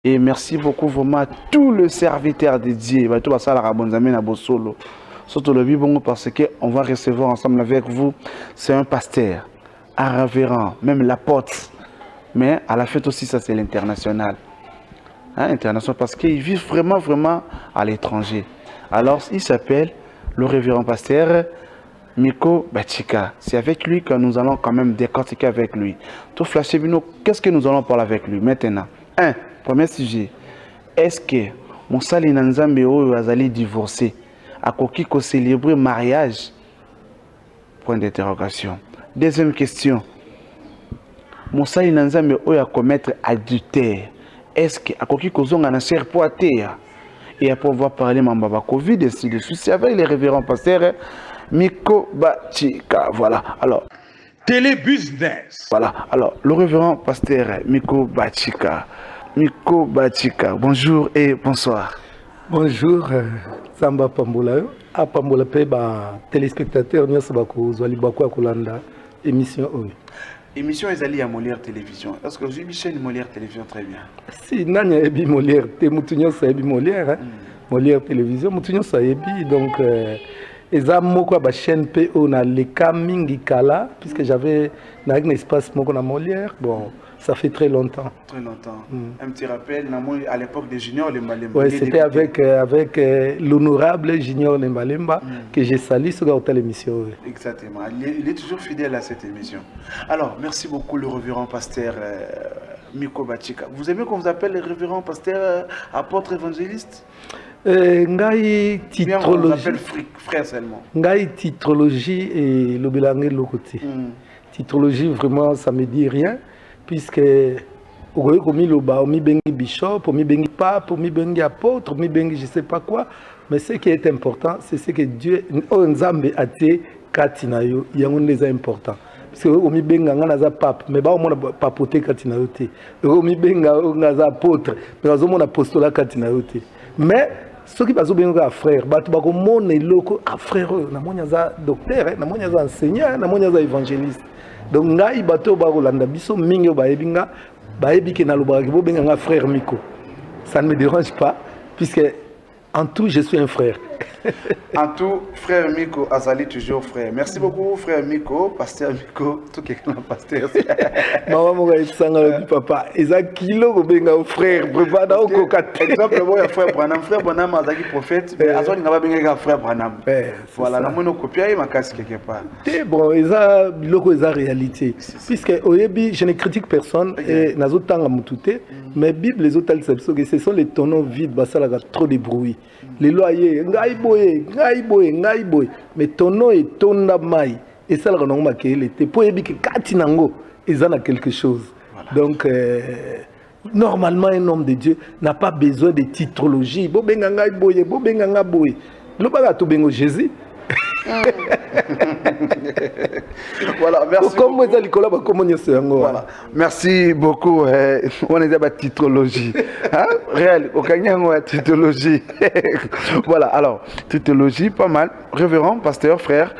Et merci beaucoup vraiment à tout le serviteur dédié. Tout ça, la bonne à Bossolo. Surtout le bon parce qu'on va recevoir ensemble avec vous. C'est un pasteur, un révérend, même l'apôtre. Mais à la fête aussi, ça c'est l'international. Hein, international parce qu'il vit vraiment à l'étranger. Alors, il s'appelle le révérend pasteur Miko Bachika. C'est avec lui que nous allons quand même décortiquer avec lui. Tout flasher, qu'est-ce que nous allons parler avec lui maintenant? Premier sujet. Est-ce que Moussali Nanzambe Azali divorcé a koki ko célébrer mariage? Point d'interrogation. Deuxième question. Moussali Nanzambe a commettre adultère. Est-ce que a koki ko zonga na cher pour terre? Et à pouvoir parler Mambaba Covid et ainsi de suite. C'est avec les révérends pasteurs Miko Bachika. Voilà. Alors. Télébusiness. Voilà. Alors, le révérend pasteur Miko Bachika. Miko Bachika, bonjour et bonsoir. Bonjour, Samba Pambola. A Pambola Peba, téléspectateur, nous sommes Zouali Bakwa Kolanda, émission. Émission Ezali à Molière Télévision. Est-ce que j'ai Michel Molière Télévision très bien? Si, Nanya Ebi Molière, Moutounio Saebi Molière, Molière Télévision, Moutounio Saebi, donc. Eza moko ba chaîne PO na leka mingi kala puisque j'avais un espace moko na Molière. Bon, ça fait très longtemps. Très longtemps. Un petit rappel, à l'époque des juniors Lembalemba. Oui, c'était avec l'honorable Junior Lembalemba que j'ai sali sur l'émission. Exactement. Il est toujours fidèle à cette émission. Alors, merci beaucoup le révérend pasteur Miko Bachika. Vous aimez qu'on vous appelle le révérend pasteur apôtre évangéliste? Ngai titrologie, frère seulement. Ngai titrologie et le Bélangue de l'autre côté. Titrologie, vraiment, ça me dit rien, puisque omi loba, omi bengi bishop, omi bengi pape, omi bengi apôtre, omi bengi je sais pas quoi. Mais ce qui est important, c'est ce que Dieu, Nzambe a été katinayo, yango est important. Parce que omi benga ngana pape, mais ba omona papoter katinayo te. Omi benga ngaza apôtre, mais azomona apostolat katinayo te. Mais ceux qui sont bien frère, batu bako mone loko a frère, na monya za docteur, na monya za enseignant, na monya za évangéliste. Donc ngai bato bako landa biso mingi ba ebinga, ba ebike na lobaki bo benga nga frère Miko. Ça ne me dérange pas puisque en tout je suis un frère. En tout, frère Miko Azali toujours frère. Merci beaucoup frère Miko, pasteur Miko, tout quelqu'un pasteur. Maman mo ga sanga papa, eza kilo ko benga frère, prépare au cocat. Exemple moi frère Branham azaki prophète, mais azali ngaba benga frère Branham. Voilà, na mono copier ma casse quelque part. C'est bon, eza loko eza réalité. Puisque oyebi je ne critique personne et nazo tanga mutute, mais Bible les autres ce sont les tonneaux vides, basala trop de bruit. Les loyers, ngai boye, mais tonneau et tonda mai, et ça le nom maquillé, était pour ébi que katinango, ils en a quelque chose. Donc, normalement, un homme de Dieu n'a pas besoin de titrologie. Bo benga ngai boye, le bagato bengo Jésus. Voilà, merci beaucoup. Voilà. Merci beaucoup. On est à titrologie. Hein? Réel, au Kenya, titrologie. Voilà, alors, titrologie, pas mal. Révérend, pasteur, frère,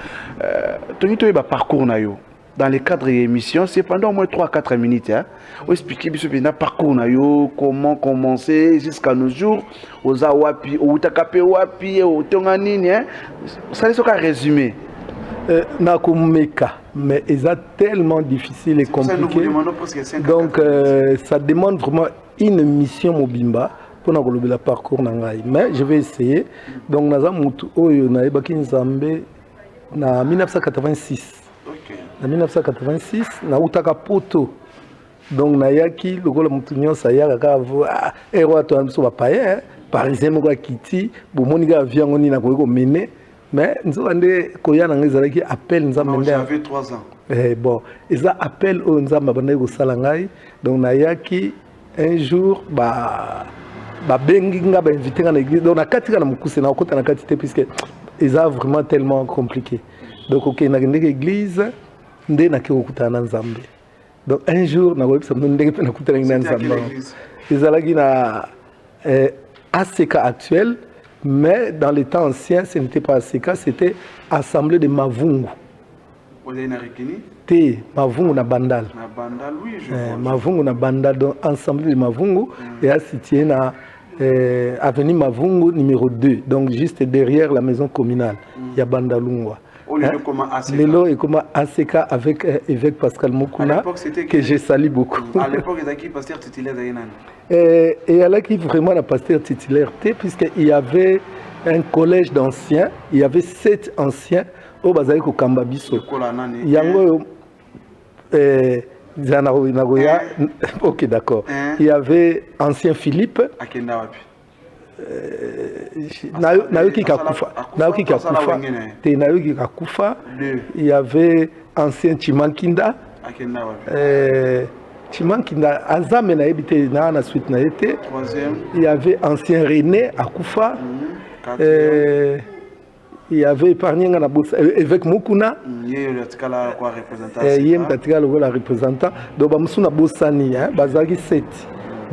Tony Toyeba parcours nayo. Dans les cadres d'émission, c'est pendant au moins 3-4 minutes. Hein? On explique bien parcours nayo, comment commencer jusqu'à nos jours, aux awapi, aux utakape wapi, aux tonganini. Ça laisse aucun résumé. Nakumeka, mais c'est tellement difficile et compliqué. Donc, ça demande vraiment une mission mobimba pour nous le parcours nangai. Mais je vais essayer. Donc, nous avons en 1986. En 1986, na utaka poto. Donc nayaki lokola mutu nyonso ayaka ka ero to amso ba paye parisien moko akiti bomoni ga avion ngoni na ko mener mais nzobande koya na ngezalaki appel nzambe. J'avais 3 ans. Bon, eza appel o nzambe banda ko sala ngai. Donc nayaki un jour bengi nga ba invité na église. Donc na katika na mukuse na kota na katite puisque eza vraiment tellement compliqué. Donc OK na l'église ndé na kekutana nzambe. Donc un jour na website ndé na kutana nzambe. Ezalaki na ACK actuel, mais dans les temps anciens ce n'était pas ACK, c'était Assemblée de Mavungu. Vous avez Rekini? Te, Mavungu na Bandal. Na Bandal, oui, je vois. Mavungu na Bandal, donc ensemble de Mavungu, et à situé na avenue Mavungu numéro 2, donc juste derrière la maison communale. Il y a Bandalungwa. Lelo et comme ACK avec évêque Pascal Mokuna, que je salue beaucoup. À l'époque, il y avait pasteur titulaire d'Aïnan. Et à là qui vraiment la pasteur titulaire, puisqu'il y avait un collège d'anciens, il y avait 7 anciens au Bazariko Kambabiso. Il y a ok, d'accord. Il y avait ancien Philippe. Nayoki Kakufa. Il y avait ancien Chimankinda. Chimankinda Azame na ebité na suite na été. Il y avait ancien René Akufa. Il y avait épargné évêque Mukuna. Yem Katika la représentant. Donc Bamsuna Bossani, Bazagi 7.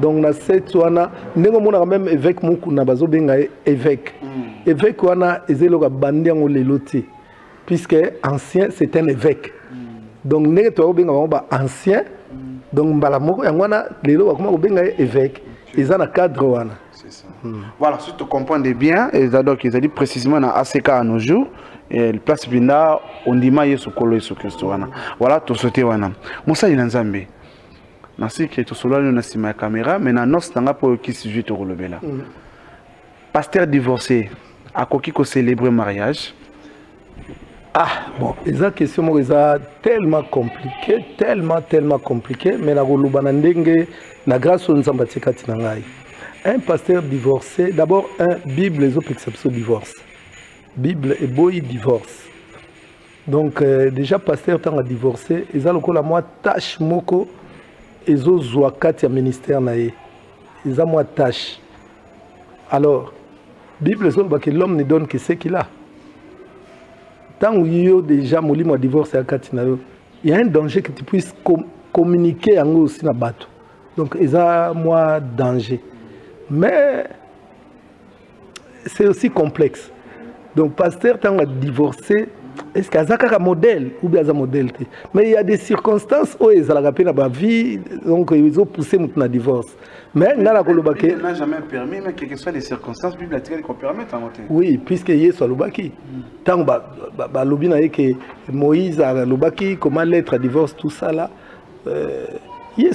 Donc na 7 wana ndenge mona même évêque Mukuna bazo benga évêque. Évêque wana ezelo ka bandi ngo leloti. Puisque ancien c'est un évêque. Donc ndenge to benga ba ancien. Donc mbala moko yango wana lelo ba kuma benga évêque. Ils ont un cadre wana. C'est ça. Voilà, si tu comprends bien, ils ont dit précisément dans ACK à nos jours, et le place Binda, on dit maïe sur Kolo et sur Christo. Voilà, tout sauté wana. Moussa il en Zambie. Nasi que tout cela nous n'a ma caméra, mais dans nos tanga pour qui sujet te relever là. Pasteur divorcé, à quoi qui célébrer mariage? Ah bon, les questions sont tellement compliquées, tellement compliquées, mais la golubana ndenge na grâce au nzambatika tinangai. Un pasteur divorcé, d'abord un Bible les autres exceptions divorce. Bible et boy divorce. Donc déjà pasteur tant à divorcer, ils ont le la moi tâche moko ils ont zoakati à ministère naé. Ils ont moi tâche. Alors Bible les autres que l'homme ne donne que ce qu'il a. Tant où il y a déjà molli moi divorce à Katinayo, il y a un danger que tu puisses communiquer en aussi na bateau. Donc ils ont moi danger. Mais c'est aussi complexe. Donc, pasteur, tant à divorcer, est-ce qu'il y a un modèle ou bien un modèle? Mais il y a des circonstances où ils ont la vie, donc ils ont poussé à divorce. Mais il n'a jamais permis, mais quelles que soient les circonstances, la Bible qu'on permet. Oui, puisque il y a sur l'Obaki. Tant que Moïse a l'Obaki, comment l'être à divorce, tout ça là, il y a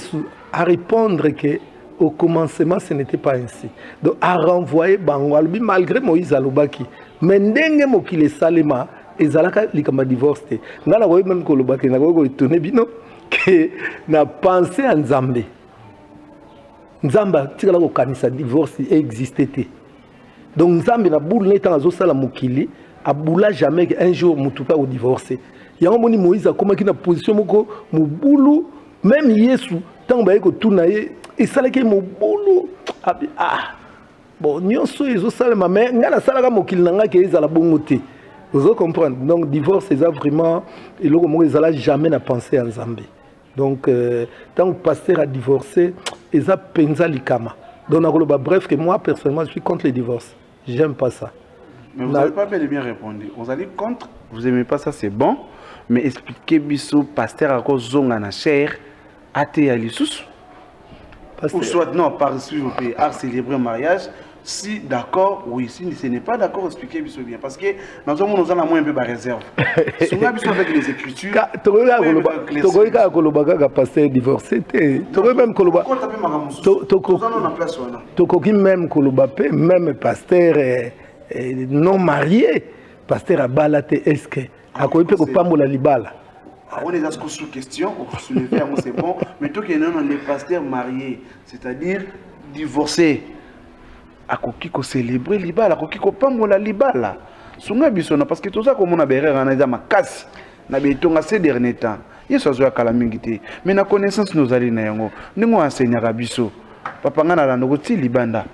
à répondre que au commencement, ce n'était pas ainsi. Donc, à renvoyer Bangwalbi malgré Moïse Alobaki. Mais ndenge mokile salema, ezalaka likama divorcé. Ngala koy même kolobaki na koy tourner bino que na pensé en Nzambe. Nzamba tikala ko kanisa divorce existait. Donc Nzambe na boule netan azo sala mokili, abula jamais un jour mutupa au divorcer. Yango moni Moïse a komaki na position moko mubulu même Yesu tant ba ko tunaye et ça qui est mon boulot. Ah bon, nous sommes les autres mais nous avons salaka mokil nanga qui est à la bongoté. Vous comprenez? Donc divorce c'est vraiment et le moment ils n'ont jamais na penser en Zambie. Donc tant que pasteur a divorcé, ils ont pensa likama. Donc bref que moi personnellement je suis contre les divorces. J'aime pas ça. Mais vous n'avez pas bien répondu. Vous allez contre, vous aimez pas ça, c'est bon, mais expliquez bisou pasteur à cause zonga na cher até à l'issous. Ou soit non, par suivre à célébrer un mariage, si d'accord, oui, si ce n'est pas d'accord, expliquez bien. Parce que nous avons moins un peu de réserve. Si on a besoin avec les écritures, tu as pasteur divorcé, tu as même même pasteur non marié, pasteur à balaté, est-ce que à quoi il peut pas la libala? On est sous question, on soulever, c'est bon, mais tout qui non les pasteurs mariés, c'est-à-dire divorcés, à quoi qui célébrer libala, à quoi qui pas la libala. Sunga bisona parce que tout ça comme on a beré en aida ma casse, na betonga ces derniers temps. Il soit à calamité, mais na connaissance nous allons na yango, nous enseignons à biso. Papa ngana la nogoti libanda.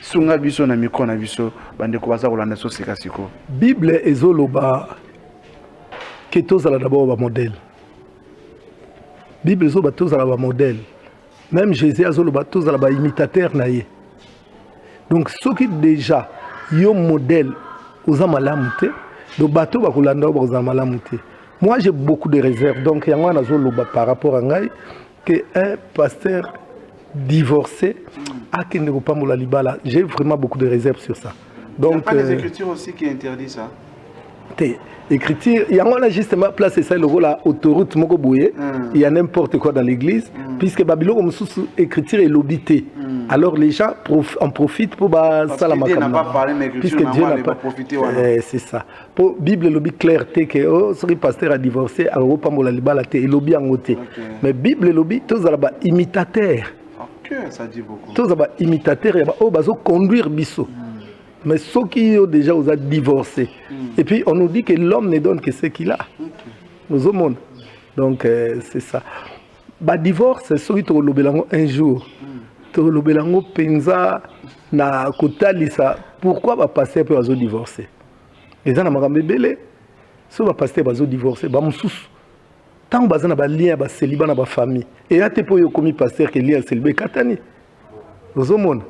Sunga biso na miko na biso, bande ko baza kolanda so sekasiko. Bible ezoloba que tous allons d'abord un modèle. Bible zo tous allons un modèle. Même Jésus a zo tous allons un imitateur naïe. Donc ceux qui déjà yo modèle aux amalamute, donc bateau ba kolanda aux amalamute. Moi, j'ai beaucoup de réserves. Donc, il y a un azoloba par rapport à Ngaï, qu'un pasteur divorcé a qu'il ne pas moula libala. J'ai vraiment beaucoup de réserves sur ça. Donc, il n'y a pas des écritures aussi qui interdisent ça. Écriture, il y a là justement placé ça le rôle à autoroute Mokobouye, il y a n'importe quoi dans l'église, puisque Babylone comme sous écriture est l'obité. Alors les gens en profitent pour ça la Dieu n'a pas parlé d'écriture, mais Dieu n'a pas profité. C'est ça. Pour Bible lobby clarté que oh ce pasteur a divorcé, alors pas mola libala té lobby en côté. Mais Bible lobby tous là-bas imitateur. OK, ça dit beaucoup. Tous là-bas imitateur, oh bazo conduire biso. Mais ceux qui ont déjà divorcé. Et puis on nous dit que l'homme ne donne que ce qu'il a. Nous au monde. Donc c'est ça. Bah divorce, c'est celui qui a un jour. Tu as penza na kotalisa. Pourquoi va passer pour divorcer? Les gens n'ont pas bébé. Si va passer pour divorcer, bah moussous. Tant que bazana ba lien ba célibat na ba famille. Et là tu peux yo commis pasteur que lien célibat katani. Nous au monde.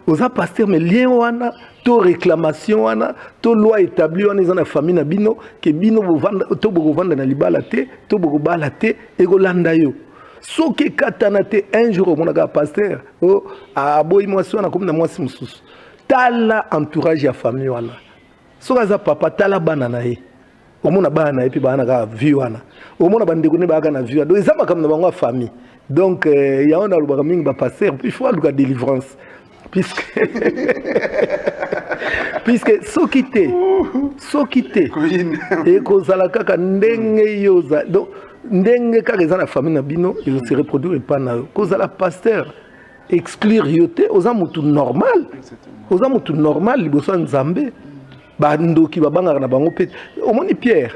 Aux pasteur mais lien wana to réclamation wana to loi établie wana dans la famille na bino que bino bovanda to bovanda na libala te to bobala te e golanda yo soki katana te un jour mon aga pasteur oh a boy moi so na comme na moi mususu tala entourage ya famille wana soka za papa tala bana na ye omona bana et puis bana ga vie wana omona bandeko ne ba ga na vie donc ezama comme na bango famille donc ya on a le mingi ba pasteur puis il faut le délivrance puisque soki te et kozala kaka ndenge yoza donc ndenge kaka eza na famille na bino ils se reproduire pas na kozala pasteur exclure yote oza mutu normal liboso nzambe bandoki babanga na bango pe omoni Pierre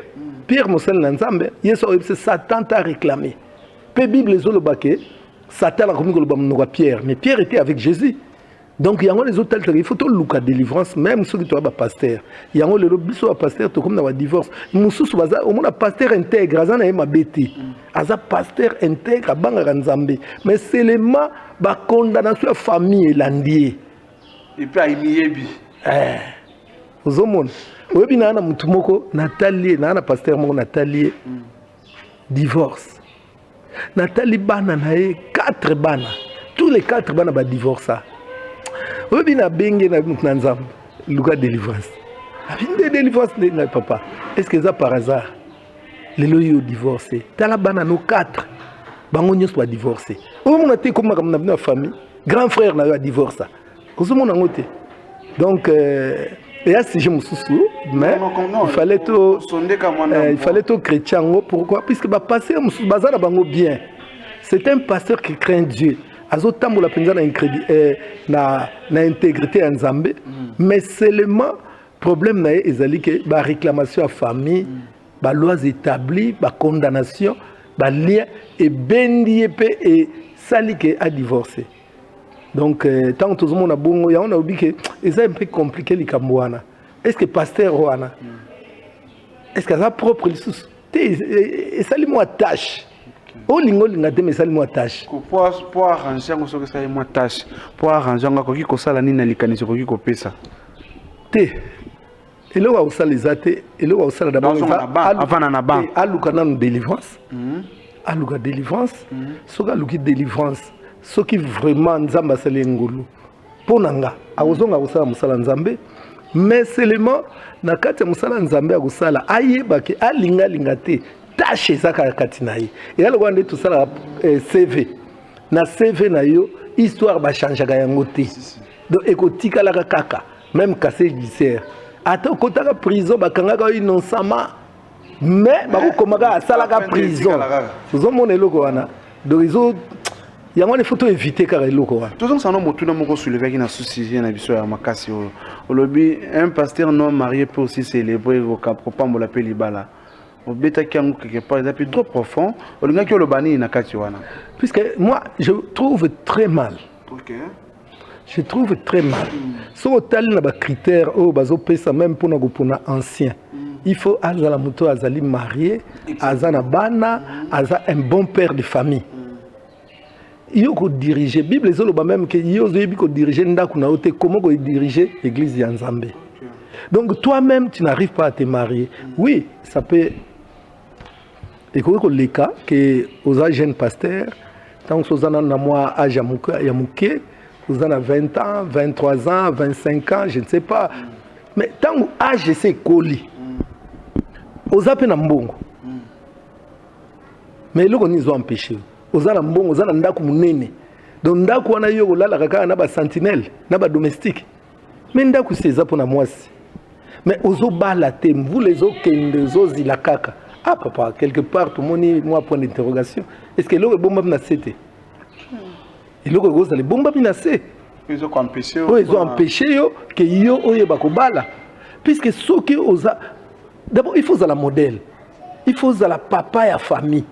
mosel na nzambe yeso c'est Satan t'a réclamé pe Bible ezolobake Satan a commis koloba mnoka Pierre mais Pierre était avec Jésus. Donc il y a les autres il faut tout le délivrance même ceux qui sont pasteur il y a le biso pasteur to comme na divorce mususu baza au monde pasteur intègre azana e mabeti aza pasteur intègre banga nzambe mais seulement ba condamnation à famille landier et puis aimiyebi ozomona oyebi na mutu moko Nathalie na pasteur moko Nathalie divorce Nathalie bana na 4 bana tous les 4 bana ba divorce. Oui, na bengue na nzambe luka délivrance. Abinde délivrance na papa. Est-ce que ça par hasard les loyaux divorcés? Tala bana no 4. Bango nyos soit divorcé. O mon até comme na famille, grand frère na divorce. Ozo mon ngote. Donc et à si je me soucie mais il fallait tout chrétien pourquoi puisque ba passer bazana bango bien. C'est un pasteur qui craint Dieu. Azotambo la penza na intégrité en Zambé mais seulement problème na ezali que ba réclamation à famille ba lois établies ba condamnation ba lien et bendié et sali que a divorcé donc tant tout le monde a bon ya on a oublié que c'est un peu compliqué les kamwana est-ce que pasteur wana est-ce que ça propre et sali moi tâche o lingo linga te mesali moi tâche pour arranger ngo soki sali moi tâche pour arranger ngo koki kosala nini na likanisi koki kopesa te eloko akosala eza te eloko akosala d'abord avant na banque aluka nanu délivrance aluka délivrance soki aluki délivrance soki vraiment nzambe asali ngulu mpo na nga akozonga akosala mosala nzambe mais seulement na kati ya mosala nzambe akosala ayebake alingalinga te tâche ça katina yi et là le rwanda tout ça la CV na CV na yo histoire ba changer ga yango te donc ekotika la kaka même cassé judiciaire ata kotaka prison ba kangaka innocemment mais ba ko komaka sala ka prison vous omona eloko wana donc ils ont yango il faut éviter car eloko wana tout ça non motuna moko soulever qui na souci na biso ya makasi au lobby un pasteur non marié peut aussi célébrer au kapropambo la pelibala. Quelque part, c'est trop profond. Puisque moi, je trouve très mal. Okay. Je trouve très mal. Si on a des critères, même pour nos anciens, il faut que la moto azali marié, azana bana, aza un bon père de famille. Il faut diriger. Bible est même que il faut diriger comment diriger l'église de Nzambe. Donc toi-même, tu n'arrives pas à te marier. Oui, ça peut Et que le cas que aux jeunes pasteurs, tant que vous avez moi âge à Mouké, vous avez 20 ans, 23 ans, 25 ans, je ne sais pas. Mais tant que âge c'est coli, vous avez un mbongo. Mais là on ont empêché. Vous avez un mbongo, vous avez un ndaku munene. Donc ndaku wana yo la kaka na ba sentinelle, na ba domestique. Mais ndaku c'est ça pour na moi. Mais ozo balate, vous les autres qui la kaka. Ah papa, quelque part, tout le monde moi point d'interrogation. Est-ce que l'eau est bombe na cité? Et l'eau est les bombes na cité. Ils ont empêché. Ils ont empêché que yo oye bakobala. Puisque ceux qui osa, d'abord il faut la modèle, il faut la papa et la famille.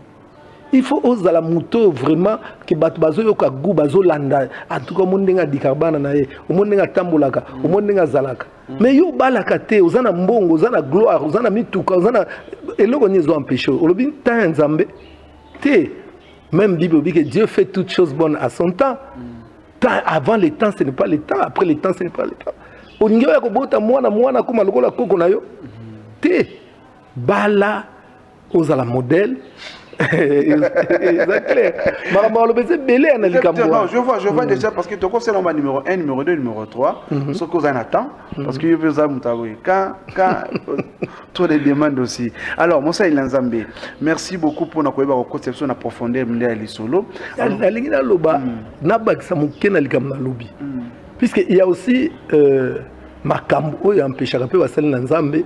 Il faut oser la moto vraiment que batbazo yo ka gu bazo landa en tout cas monde nga dikarbana na ye o monde nga tambulaka o monde nga zalaka mais yo balaka te ozana mbongo ozana gloire ozana mituka ozana eloko nizo empêcher o lobi ta nzambe te même Bible dit que Dieu fait toutes choses bonnes à son temps. Avant le temps ce n'est pas le temps, après le temps ce n'est pas le temps. Oningo ya ko bota mwana kuma lokola koko na yo te bala ozala modèle. C'est clair. Non, je vois déjà parce que tu as le numéro 1, numéro 2, numéro 3. Ce qu'on attend. Parce que quand tous les demandes aussi. Alors, Moussa Ilanzambe, merci beaucoup pour notre conception en profondeur de solo. Puisqu'il y a aussi Makambo, il y a un péché un peu à Nzambe,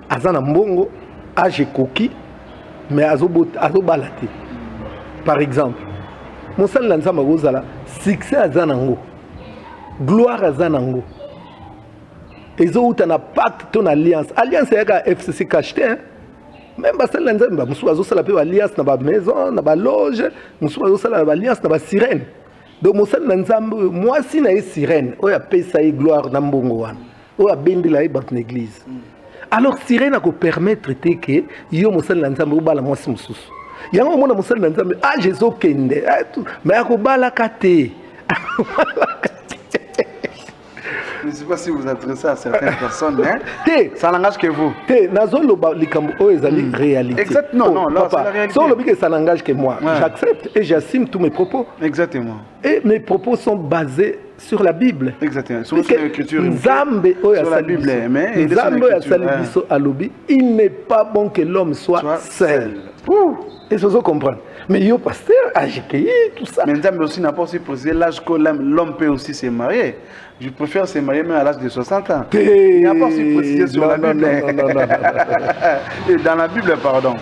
Azana Mbongo, Age Koki. Mais azobalate. Par exemple, mon sal lansama gozala succès azanango, gloire azanango. Ezo utana pacte ton alliance. Alliance yaka FCC cacheté. Même basal lansama musu azosala pe alliance na ba maison, na ba loge, musu azosala ba alliance na ba sirène. Donc mon sal lansama moi si na sirène, oya pesa y gloire na mbongo wana. Oya bendela y bat l'église. Alors sirène a ko permettre que yo mosala na nzambe obala mwasi mususu yango mona mosala na nzambe a jezo kende mais akobala kate. Je ne sais pas si vous adressez à certaines personnes, hein? Ça n'engage que vous. Nazoloba likambo o ezali réalité. Exactement, non, là c'est la réalité. Sur le but que ça n'engage que moi, j'accepte et j'assume tous mes propos. Exactement. Et mes propos sont basés sur la Bible. Exactement. Sur l'écriture. Sur la Bible, mais il n'est pas bon que l'homme soit seul. Et ça se comprend. Mais yo pasteur, AGPI, tout ça. Mais Nzambe aussi n'a pas aussi posé l'âge que l'homme peut aussi se marier. Je préfère se marier même à l'âge de 60 ans. Il n'y a pas aussi précisé sur la Bible. Et dans la Bible, pardon.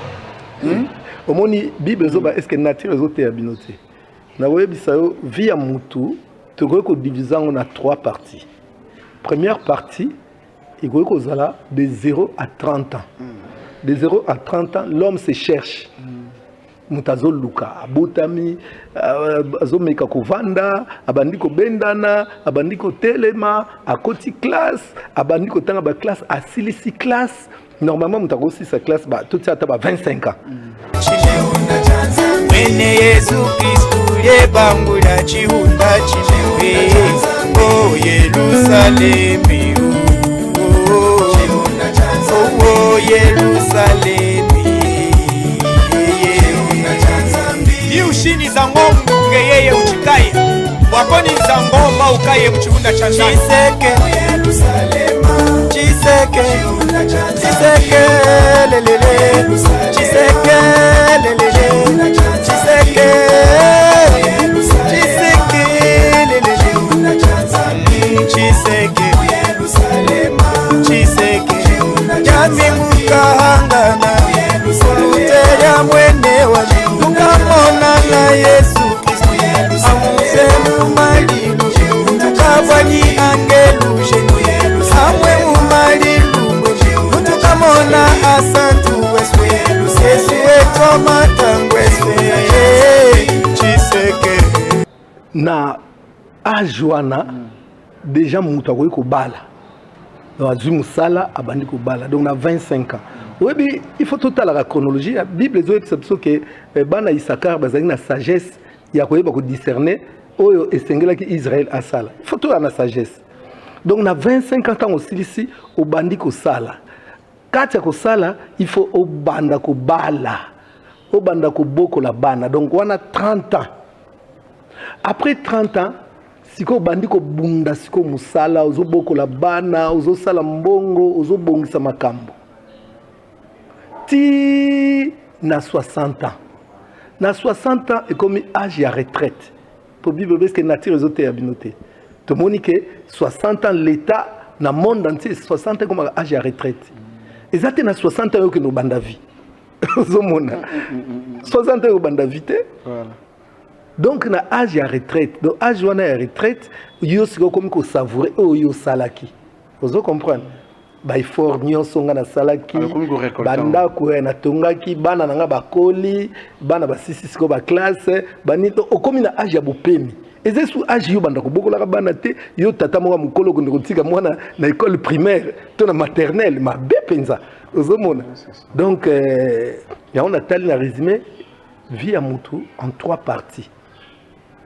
Au moins, Bible, est-ce que nature est autre abinoté? Na webisayo via mutu, tu vois qu'on divise en 3 parties. Première partie, il y a de 0 à 30 ans. De 0 à 30 ans, l'homme se cherche. Mutazo luka, abotami, azomeka kovanda, abandiko bendana, abandiko telema, akoti classe, abandiko tanga ba classe, asilisi classe. Normalement, mutago si sa classe, tout ça taba 25 ans. Mwene Yesu Kristu yebangula chihunda chinewe, oh Yerusalemi, oh Yerusalemi. Ushini za ngombe yeye uchikaye wakoni za ngomba ukaye mchihunda cha ndani Chiseke Yerusalema Chiseke Chiseke lelele Chiseke lelele Chiseke Chiseke lelele Chiseke Yerusalema Chiseke Jami mukahangana Uluteya mwene wa Tukamona na Yesu Kristu Amuse mumalilu Tukabwanyi angelu Amwe mumalilu Tukamona asantu weswe Yesu weto matangu weswe Chiseke Na ajwana Déjà mutakoye kobala Donc azui musala abandi kobala Donc na 25 ans Oui, il faut tout à la chronologie. La Bible est exception que Bana Issachar bazali na sagesse ya koyeba ko discerner oyo esengela ki Israël asala. Il faut tout à la sagesse. Donc na 25 ans aussi ici au bandi ko sala. Katia ko sala, il faut au banda ko bala. au bandako boko la bana. Donc on a 30 ans. Après 30 ans, siko bandiko bunda siko musala, ozo boko la bana, ozo sala mbongo, ozo bongisa makambo. Ti na 60 ans. Na 60 ans et comme âge à retraite. Pour vivre parce que nature les autres abinoté. Tout le monde que 60 ans l'État dans le monde entier 60 ans comme âge à retraite. Et ça na 60 ans que nous banda vie. 60 ans banda vie. Voilà. Donc na âge à retraite. Donc âge à retraite, yo siko comme ko savourer yo salaki. Vous comprenez? Ba effort nyonso nga na salaki banda ko na tongaki bana nga bakoli bana basisi siko ba classe banito okomi na âge ya bopemi eze su âge yo banda ko bokola bana te yo tata mo mukolo ko ndikotika mwana na école primaire to na maternelle ma bepenza ozomona donc ya on a tali na résumé vie ya mutu en 3 parties.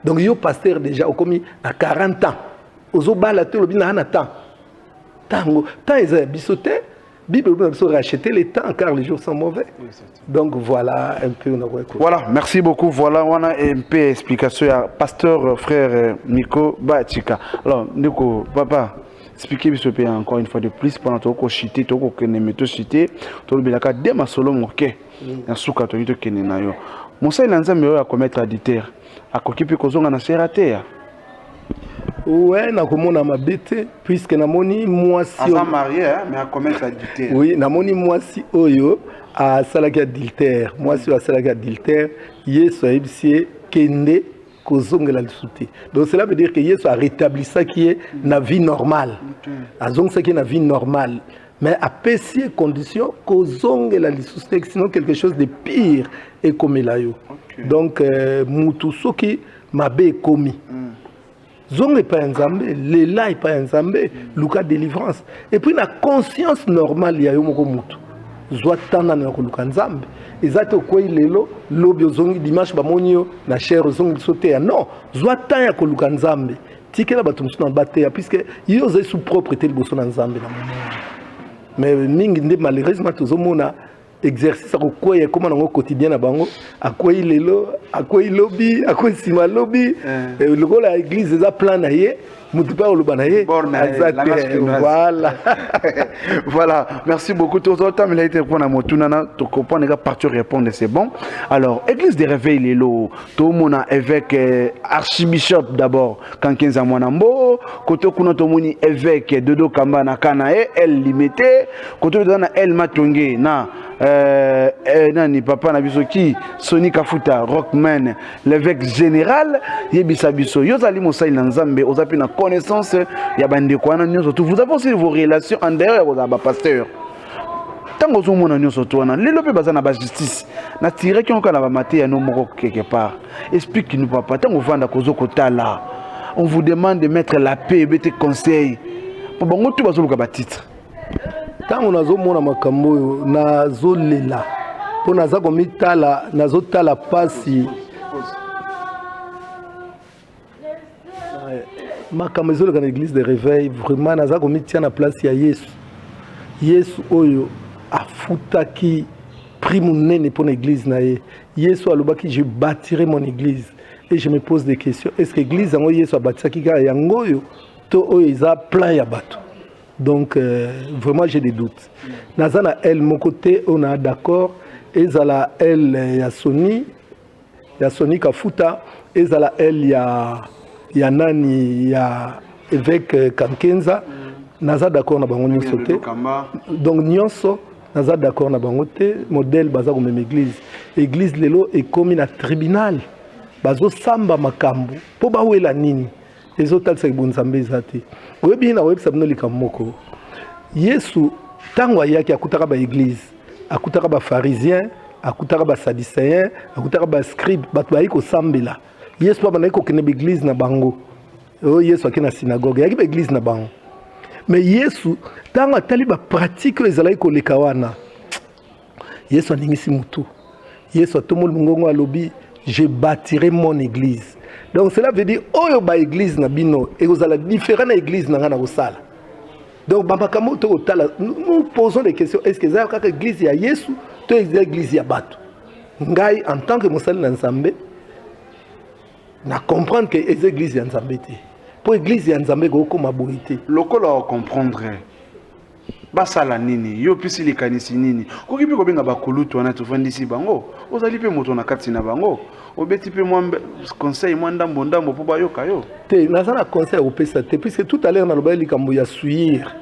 Donc yo pasteur déjà okomi na 40 ans ozobala te lobi na temps tango tant ils bisoté Bible nous racheter les temps car les jours sont mauvais. Donc voilà un peu voilà, merci beaucoup. Voilà, on a un peu explication à pasteur frère Nico Bachika. Alors Nico papa expliquez ce pays encore une fois de plus pendant que chité to ko kene to chité to le belaka de masolo moke na suka to to kene na yo. Musa ilanzambe yo ya commettre adultère akokipi kozonga na seratea. Ouais, na komona mabete puisque na moni mwasi asa marié mais a commettre adultère. Oui, na moni mwasi oyo a salaki adultère. Mwasi a salaki adultère, Yesu a ibsie kende kozongela lisuti. Donc cela veut dire que Yesu a rétabli ça qui est na vie normale. Azong ça qui est na vie normale. Mais à pécier condition kozongela lisuti sinon quelque chose de pire est comme là yo. Donc mutu soki mabe komi. Zonge pas nzambe, lela pas nzambe, luka délivrance. Et puis la conscience normale ya yo moko mutu. Zwa tana na ko luka nzambe. Ezato ko ilelo lobi zongi dimanche ba monio na cher zongi sauter. Non, zwa tana ya ko luka nzambe. Tikela batum suna bateya puisque yo ze sous propreté le bosso na nzambe na monio. Mais mingi nde malheureusement tozomona exercice quoi est comme dans quotidien à bango à quoi il est là à quoi il lobby à quoi il lobby le rôle à l'église déjà plan naïe mutupa au banaye voilà voilà merci beaucoup tout autant mais il a été pour na motunana to comprendre que partir répondre c'est bon. Alors église des réveils les lots tout mona évêque archibishop d'abord quand 15 ans mwanambo koto kuna to moni évêque Dodo Kamba na Kanae elle limité koto na elle matonge na nani papa na biso ki Soni Kafuta Rockman l'évêque général yebisa biso yozali mosai na nzambe ozapi na connaissance ya bande kwana nyoso tout vous avez aussi vos relations en dehors ya ba pasteur tango zo mona nyoso to na lelo pe bazana ba justice na tire ki onka na ba maté ya no moko quelque part explique nous papa tango vanda kozo kotala on vous demande de mettre la paix bete conseil pour bango tout bazoluka ba titre tango nazomona makambo oyo nazolela mpo naza komitala nazotala pasi makambo ezoleka na église de réveil vraiment naza komitia na place ya yesu oyo afutaki prix monene mpo na église na ye yesu alobaki je bâtirai mon église et je me pose des questions est-ce que église yango yesu abatisaki kaka yango oyo to oyo eza plein ya bato. Donc, vraiment, j'ai des doutes. Nazana, elle, mon côté, on a d'accord. Ezala, elle, il y a Soni Kafuta. Ezala, elle, il y a Nani, il y a évêque Kankenza. Naza, d'accord, on a bango sauté. Donc, Nyonso, Naza, d'accord, on a bango te. Modèle, baza, comme église. Église, lelo, est comme un tribunal. Bazo, samba, makambo. Po ba oué la nini. Les autres c'est bon zambe zate. Webi na website no likamoko. Yesu tango yaki akutaka ba église, akutaka ba pharisien, akutaka ba sadducéen, akutaka ba scribe, batu ba iko sambela. Yesu pa na iko kene ba église na bango. Oh Yesu akina synagogue, yaki ba église na bango. Mais Yesu tango atali ba pratique ezala iko lekawana. Yesu aningisi mutu. Yesu atomol mungongo alobi, je bâtirai mon église. Donc cela veut dire oyo ba église na bino et vous allez différent église na ngana kosala. Donc babakamo to otala nous posons des questions est-ce que ça ka église ya Yesu to église ya bato. ngai en tant que mosali na nzambe na comprendre que les églises ya nzambe te pour église ya nzambe kokoma boye te lokola o comprendre basala nini yo pisi likanisi nini koki mpe kobenga bakulutu wana tofandisi bango ozali mpe moto na kati na bango obeti mpe mwa conseil mwa ndambo mpo bayoka yo te naza na conseil akopesa te puisque tout à l'heure nalobai likambo ya suir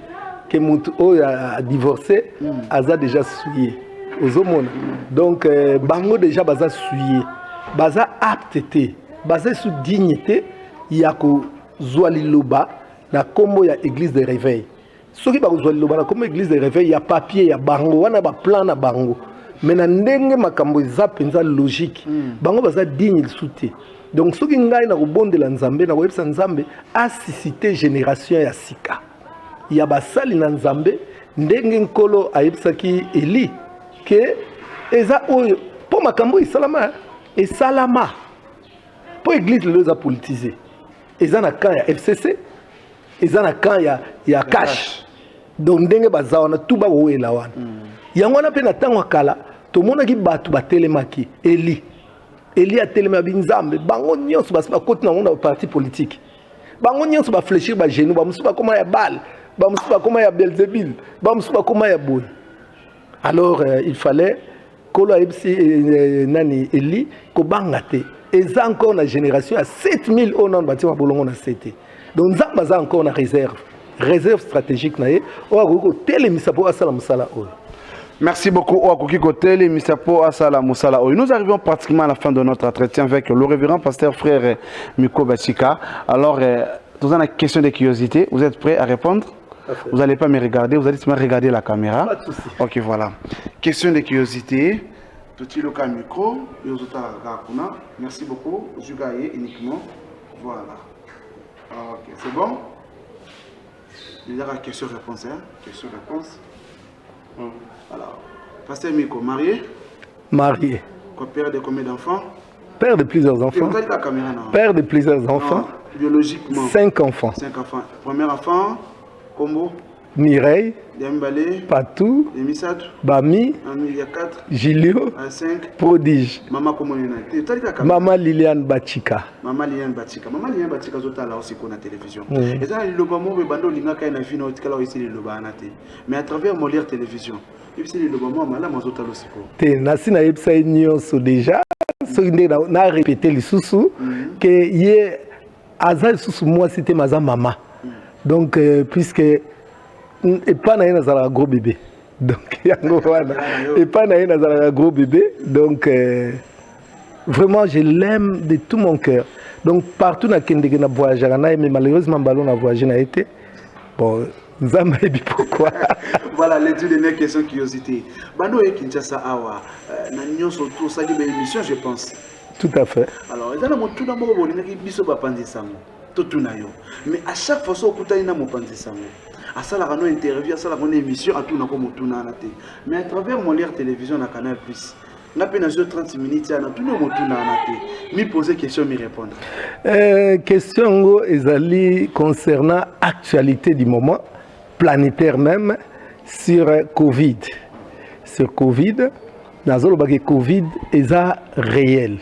ke motu oyo a divorcé aza déjà suye ozomona donc bango déjà baza suye baza apte te baza sous dignité ya kozwa liloba na kombo ya église de réveil soki bakozwa liloba na kombo église de réveil ya papier ya bango wana baplan na bango mais na ndenge makambo eza mpenza logique bango baza digne lisusu te donc soki ngai na kobondela nzambe na koyebisa nzambe asisite génération ya sika ya basali na nzambe ndenge nkolo ayebisaki Eli ke eza oyo mpo makambo esalama mpo église lelo eza politisé eza na camp ya FCC eza na camp ya cash donc ndenge baza wana tu bakowela wana yango wana mpe na ntango ya kala tomonaki bato batelemaki Eli atelema binzambe bango nyonso basi bakoti nango na baparti politique bango nyonso bafléchir bagenou bamosusu bakoma ya bale bamosusu bakoma ya Belzebul bamosusu bakoma ya boye alors il fallait kolo ayebisi nani Eli kobanga te eza encore na génération ya 7000 oyo nano batia mabolongo na sete donc nzambe aza encore na réserve stratégique na ye oyo akoki kotelemisa mpo asala mosala oyo. Merci beaucoup, Oakoki Kotel, Misapo Asala Moussala. Nous arrivons pratiquement à la fin de notre entretien avec le révérend pasteur frère Miko Bachika. Alors, nous avons une question de curiosité. Vous êtes prêts à répondre? Vous n'allez pas me regarder, vous allez seulement regarder la caméra. Pas de souci. Ok, voilà. Question de curiosité. Petit local micro. Merci beaucoup. Je gagne uniquement. Voilà. Ok, c'est bon? Il y aura question-réponse. Hein? Question-réponse. Alors, pasteur Miko, marié? Marié. Père de combien d'enfants? Père de plusieurs enfants. Père de plusieurs enfants. Non, biologiquement. 5 enfants. 5 enfants. Premier enfant, Combo? Mireille. Dembale. Patou. Demisatou. Bami. Il y a 4. Gilio. 5. Prodige. Maman Komonina. Maman Liliane Bachika. Maman Liliane Bachika. Maman Liliane Bachika, zota là aussi qu'on a télévision. Et ça, le bamo, le bando, l'inga kaina fino, tika là aussi le lobanate. Mais à travers mon lire télévision. Et puis c'est le bamo, malama mazota là aussi ko. Te nasina yebsa nyonso déjà. So inde na répéter les sous que yé azal sous moi c'était ma maman. Donc puisque et pas na un gros bébé. Donc et pas na un gros bébé. Donc vraiment je l'aime de tout mon cœur. Donc partout na kende na voyager mais malheureusement ballon na voyager n'a été bon Zambi pourquoi. Voilà les deux dernières questions curiosité. Bando et Kinshasa awa na nyonso tout ça une émission je pense. Tout à fait. Alors ezana mo tout d'abord bon na biso ba pandisango. Mais à chaque fois, on a une émission, à ça la interview, à ça la émission, à tout na comme tout na té. Mais à travers mon lire télévision na Canal Plus, na peine 30 minutes, na tout le monde na té. Me poser question, me répondre. Question ezali concernant actualité du moment, planétaire même, sur Covid. Sur Covid, nazolo baki Covid eza réel.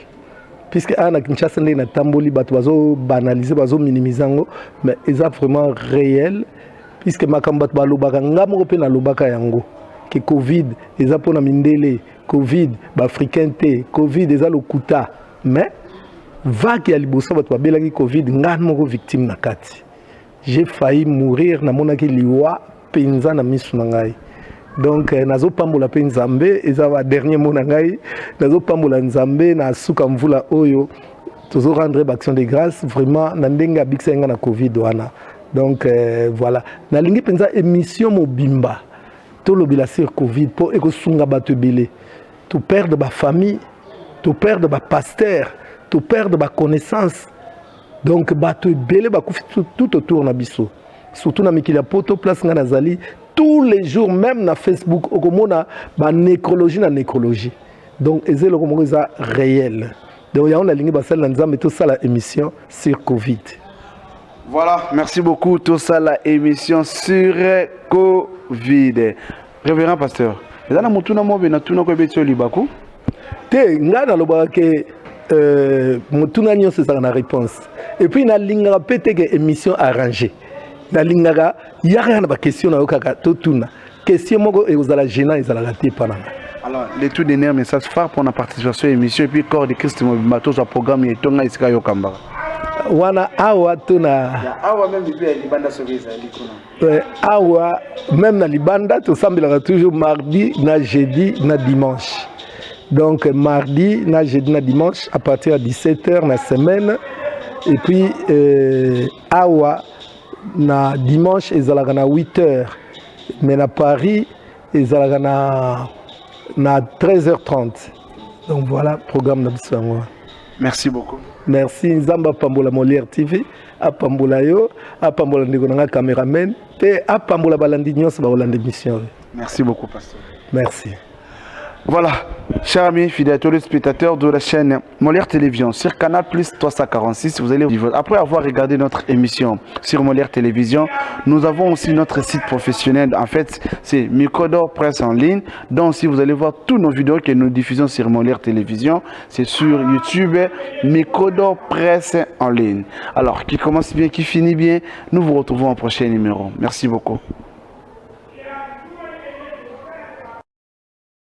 Puisque à Kinshasa na tamboli bato bazo banaliser bazo minimiser mais eza vraiment réel puisque makambat balobaka ngamo pe na lobaka yango que Covid eza pona mindele Covid ba africain te Covid eza lokuta mais vague ya liboso bato babelaki Covid ngamo ko victime na kati j'ai failli mourir na monaki liwa penza na misu na ngai. Donc nazo pambola pe nzambe eza ba dernier mot na ngai nazo pambola nzambe na suka mvula oyo tozo rendre action de grâce vraiment na ndenga biksenga na Covid wana. Donc voilà na lingi penza émission mobimba to lobila sur Covid pour ekosunga bato belé to perdre ba famille to perdre ba pasteur to perdre ba connaissance. Donc bato belé ba kufi tout autour na biso surtout na mikila poto place nga nazali tous les jours, même na Facebook, on a la nécrologie, la nécrologie. Donc, c'est le réel. Donc, il y a une ligne de tout ça, la émission sur Covid. Voilà, merci beaucoup. Tout ça, la émission sur Covid. Révérend pasteur, vous avez un peu de te nga na loba ke motuna nyonso ezala na réponse et puis nalingaka mpe teke émission arrangée nalingaka yaka na baquestion na yo kaka totuna question moko ekozala gênant ezalaka te epa nanga. Alors, les tout derniers messages phares pour la participation à l'émission et puis corps de Christ Mobimbato sur le programme et Tonga Isika Yokamba. Wana awa tona Awa même depuis Libanda Soveza awa même na Libanda to semblera toujours mardi na jeudi na dimanche. Donc mardi na jeudi na dimanche à partir de 17h na semaine et puis awa na dimanche ezalaka na 8h mais na Paris ezalaka na 13h30. Donc voilà programme na biso. Merci beaucoup. Merci Nzamba Pambola Molière TV, Apambola yo, Apambola ndeko nanga cameraman, pe Apambola balandi nyonso ba Hollande mission. Merci beaucoup pasteur. Merci. Voilà, chers amis, fidèles téléspectateurs de la chaîne Molière Télévision sur Canal Plus 346, vous allez après avoir regardé notre émission sur Molière Télévision, nous avons aussi notre site professionnel. En fait, c'est Microdor Presse en ligne. Donc, si vous allez voir tous nos vidéos que nous diffusons sur Molière Télévision, c'est sur YouTube Microdor Presse en ligne. Alors, qui commence bien, qui finit bien, nous vous retrouvons au prochain numéro. Merci beaucoup.